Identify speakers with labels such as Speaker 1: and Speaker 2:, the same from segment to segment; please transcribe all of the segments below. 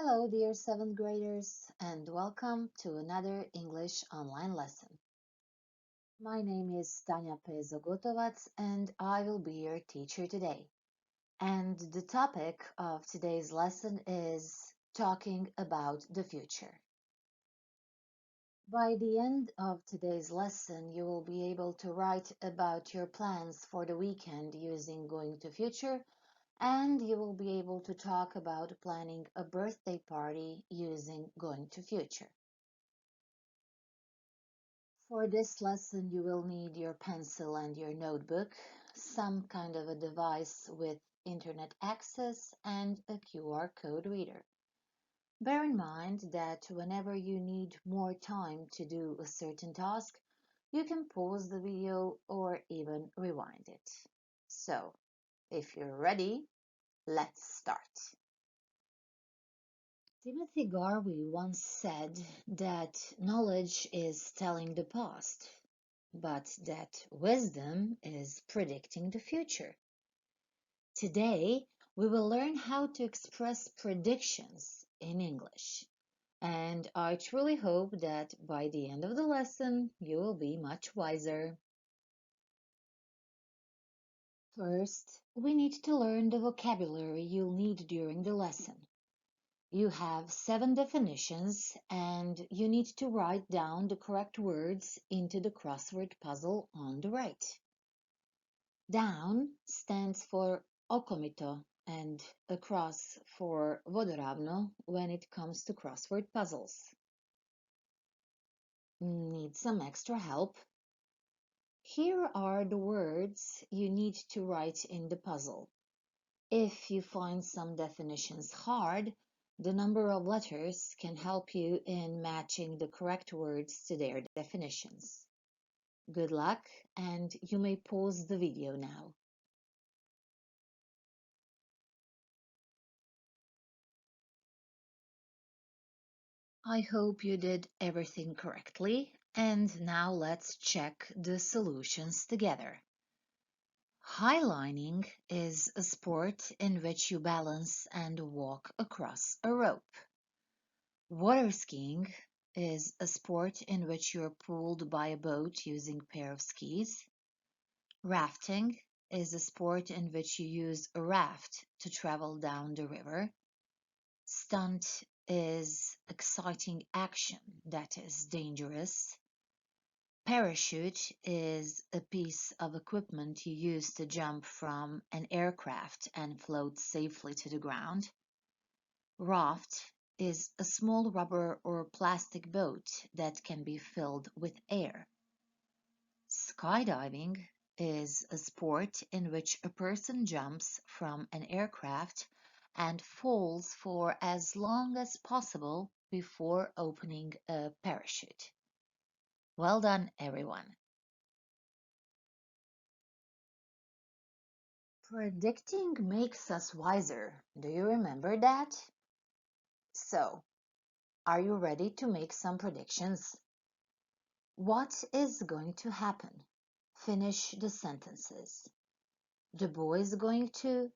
Speaker 1: Hello, dear seventh graders, and welcome to another English online lesson. My name is Tanja Pezo Gotovac, and I will be your teacher today. And the topic of today's lesson is talking about the future. By the end of today's lesson, you will be able to write about your plans for the weekend using going to future, and you will be able to talk about planning a birthday party using going to future. For this lesson, you will need your pencil and your notebook, some kind of a device with internet access, and a QR code reader. Bear in mind that whenever you need more time to do a certain task, you can pause the video or even rewind it. So, if you're ready, let's start. Timothy Garvey once said that knowledge is telling the past, but that wisdom is predicting the future. Today, we will learn how to express predictions in English, and I truly hope that by the end of the lesson, you will be much wiser. First, we need to learn the vocabulary you'll need during the lesson. You have 7 definitions, and you need to write down the correct words into the crossword puzzle on the right. Down stands for okomito and across for vodoravno when it comes to crossword puzzles. Need some extra help? Here are the words you need to write in the puzzle. If you find some definitions hard, the number of letters can help you in matching the correct words to their definitions. Good luck, and you may pause the video now. I hope you did everything correctly, and now let's check the solutions together. Highlining is a sport in which you balance and walk across a rope. Water skiing is a sport in which you are pulled by a boat using a pair of skis. Rafting is a sport in which you use a raft to travel down the river. Stunt is exciting action that is dangerous. Parachute is a piece of equipment you use to jump from an aircraft and float safely to the ground. Raft is a small rubber or plastic boat that can be filled with air. Skydiving is a sport in which a person jumps from an aircraft and falls for as long as possible before opening a parachute. Well done, everyone. Predicting makes us wiser. Do you remember that? So, are you ready to make some predictions? What is going to happen? Finish the sentences. The boy is going to,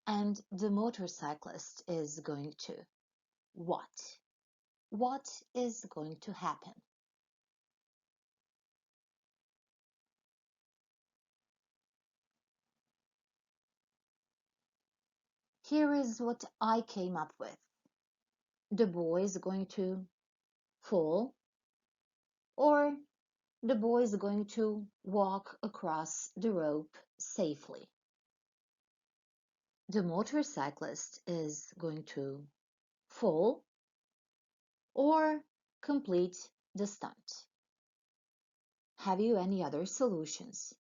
Speaker 1: and the motorcyclist is going to. What? What is going to happen? Here is what I came up with. The boy is going to fall, or the boy is going to walk across the rope safely. The motorcyclist is going to fall or complete the stunt. Have you any other solutions?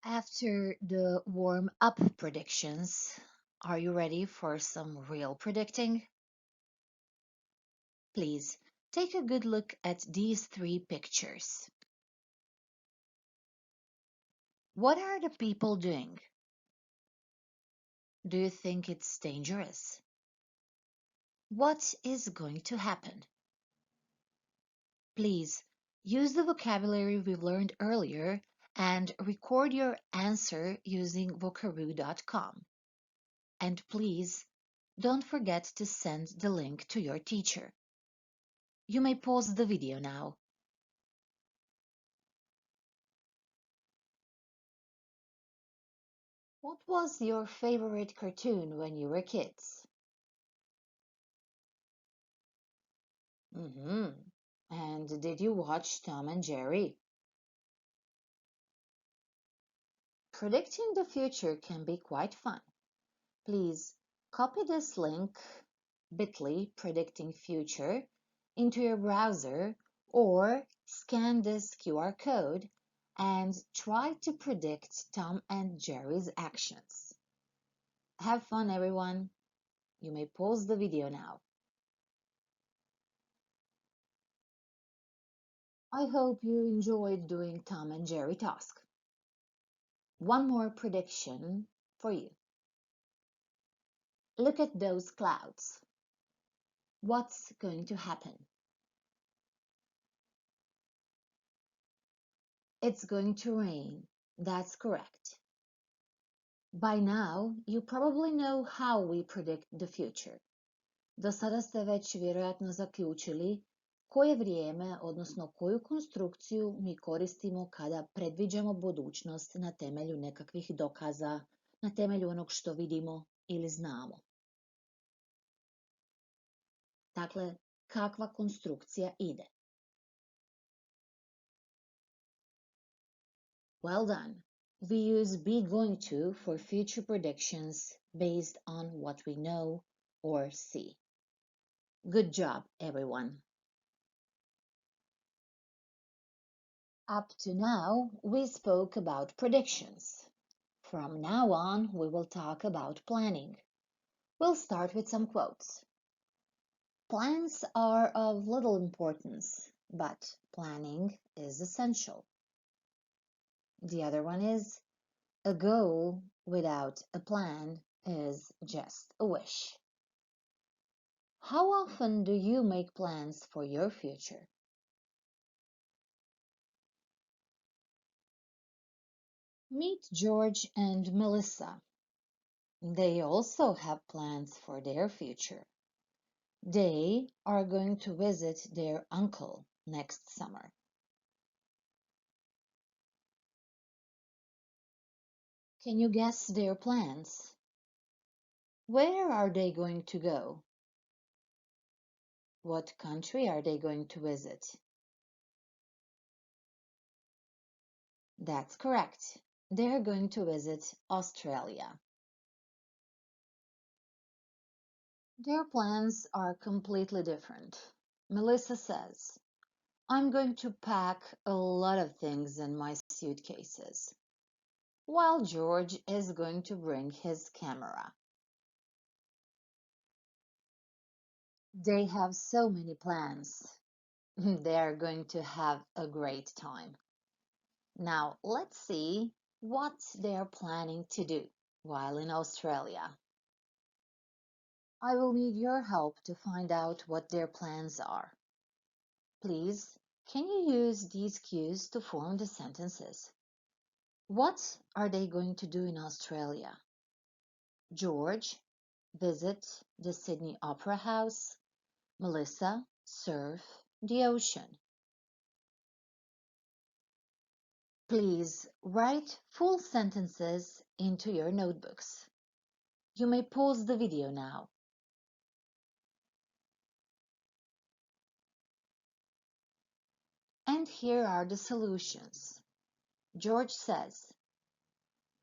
Speaker 1: After the warm-up predictions, are you ready for some real predicting? Please take a good look at these 3 pictures. What are the people doing? Do you think it's dangerous? What is going to happen? Please use the vocabulary we learned earlier and record your answer using vocaroo.com. And please don't forget to send the link to your teacher. You may pause the video now. What was your favorite cartoon when you were kids? And did you watch Tom and Jerry? Predicting the future can be quite fun. Please copy this link bit.ly predicting future into your browser or scan this QR code and try to predict Tom and Jerry's actions. Have fun, everyone. You may pause the video now. I hope you enjoyed doing Tom and Jerry task. One more prediction for you. Look at those clouds. What's going to happen? It's going to rain. That's correct. By now, you probably know how we predict the future. Do sada ste već vjerojatno zaključili koje vrijeme, odnosno koju konstrukciju mi koristimo kada predviđamo budućnost na temelju nekakvih dokaza, na temelju onog što vidimo ili znamo. Dakle, kakva konstrukcija ide? Well done. We use be going to for future predictions based on what we know or see. Good job, everyone. Up to now, we spoke about predictions. From now on, we will talk about planning. We'll start with some quotes. Plans are of little importance, but planning is essential. The other one is, a goal without a plan is just a wish. How often do you make plans for your future? Meet George and Melissa. They also have plans for their future. They are going to visit their uncle next summer. Can you guess their plans? Where are they going to go? What country are they going to visit? That's correct. They're going to visit Australia. Their plans are completely different. Melissa says, I'm going to pack a lot of things in my suitcases, while George is going to bring his camera. They have so many plans. They are going to have a great time. Now, let's see what they are planning to do while in Australia. I will need your help to find out what their plans are. Please, can you use these cues to form the sentences? What are they going to do in Australia? George, visit the Sydney Opera House. Melissa, surf the ocean. Please write full sentences into your notebooks. You may pause the video now. And here are the solutions. George says,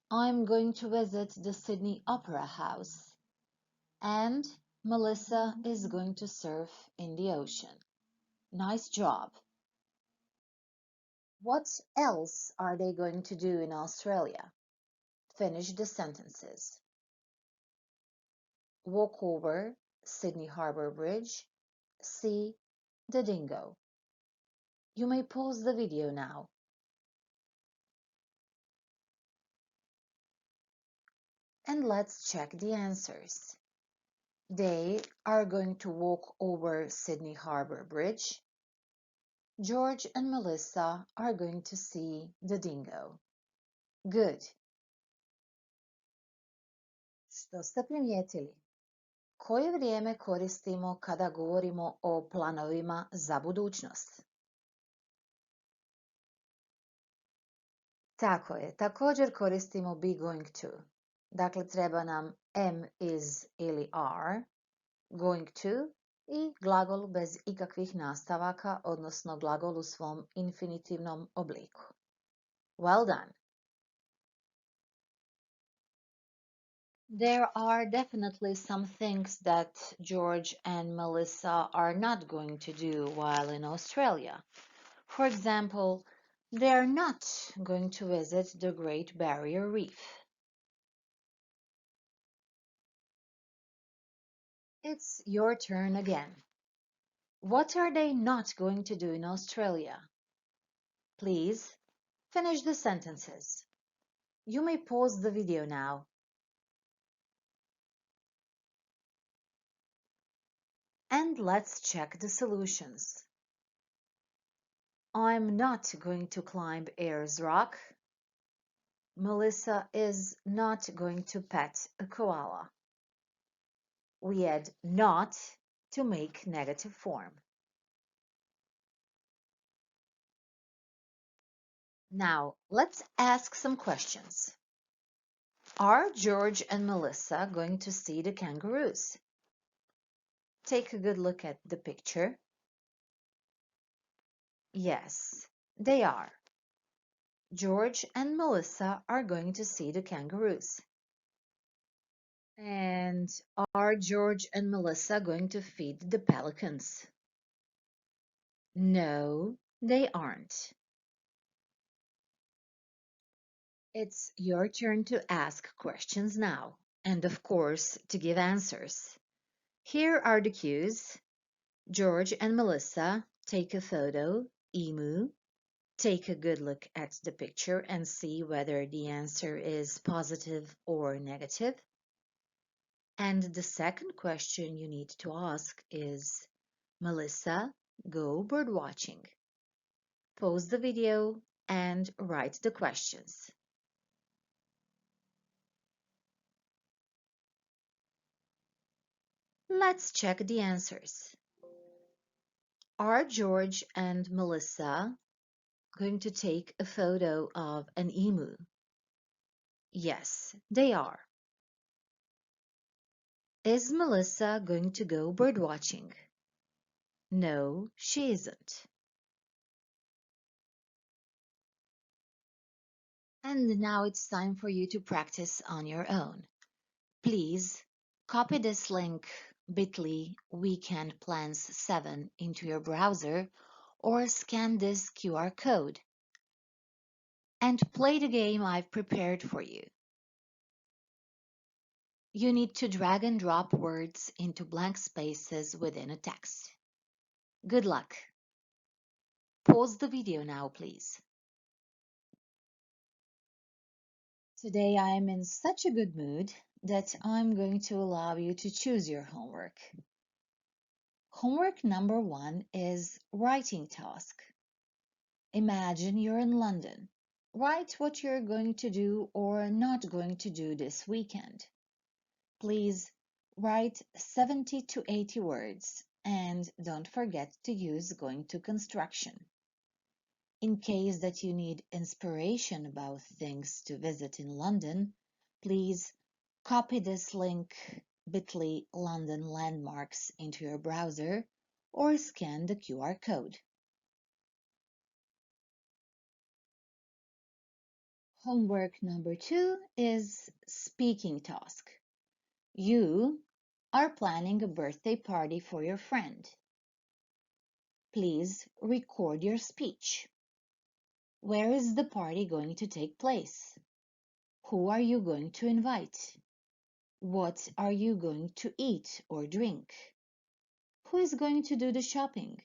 Speaker 1: I'm going to visit the Sydney Opera House, and Melissa is going to surf in the ocean. Nice job. What else are they going to do in Australia? Finish the sentences. Walk over Sydney Harbour Bridge. See the dingo. You may pause the video now. And let's check the answers. They are going to walk over Sydney Harbour Bridge. George and Melissa are going to see the dingo. Good. Što ste primijetili? Koje vrijeme koristimo kada govorimo o planovima za budućnost? Tako je, također koristimo be going to. Dakle, treba nam am, is ili are, going to i glagol bez ikakvih nastavaka, odnosno glagol u svom infinitivnom obliku. Well done. There are definitely some things that George and Melissa are not going to do while in Australia. For example, they are not going to visit the Great Barrier Reef. It's your turn again. What are they not going to do in Australia? Please finish the sentences. You may pause the video now. And let's check the solutions. I'm not going to climb Ayers Rock. Melissa is not going to pet a koala. We add not to make negative form. Now, let's ask some questions. Are George and Melissa going to see the kangaroos? Take a good look at the picture. Yes, they are. George and Melissa are going to see the kangaroos. And are George and Melissa going to feed the pelicans? No, they aren't. It's your turn to ask questions now, and of course, to give answers. Here are the cues. George and Melissa take a photo, emu. Take a good look at the picture and see whether the answer is positive or negative. And the second question you need to ask is, Melissa, go bird watching. Pause the video and write the questions. Let's check the answers. Are George and Melissa going to take a photo of an emu? Yes, they are. Is Melissa going to go bird watching? No, she isn't. And now it's time for you to practice on your own. Please copy this link bit.ly weekend plans 7 into your browser or scan this QR code and play the game I've prepared for you. You need to drag and drop words into blank spaces within a text. Good luck. Pause the video now, please. Today I am in such a good mood that I'm going to allow you to choose your homework. Homework number 1 is writing task. Imagine you're in London. Write what you're going to do or not going to do this weekend. Please write 70 to 80 words and don't forget to use going to construction. In case that you need inspiration about things to visit in London, please copy this link bit.ly London landmarks into your browser or scan the QR code. Homework number 2 is speaking task. You are planning a birthday party for your friend. Please record your speech. Where is the party going to take place? Who are you going to invite? What are you going to eat or drink? Who is going to do the shopping?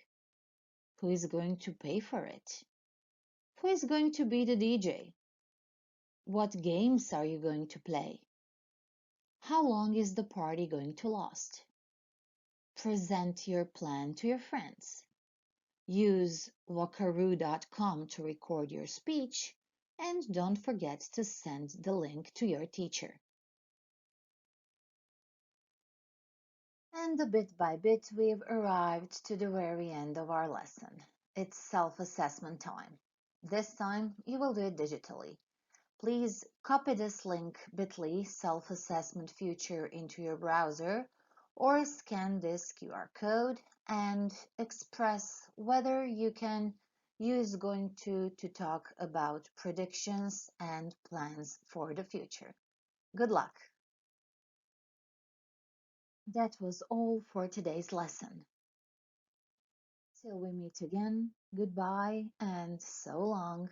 Speaker 1: Who is going to pay for it? Who is going to be the DJ? What games are you going to play? How long is the party going to last? Present your plan to your friends. Use walkaroo.com to record your speech, and don't forget to send the link to your teacher. And bit by bit, we've arrived to the very end of our lesson. It's self-assessment time. This time, you will do it digitally. Please copy this link bit.ly self-assessment future into your browser or scan this QR code and express whether you can use going to talk about predictions and plans for the future. Good luck! That was all for today's lesson. Till we meet again, goodbye and so long.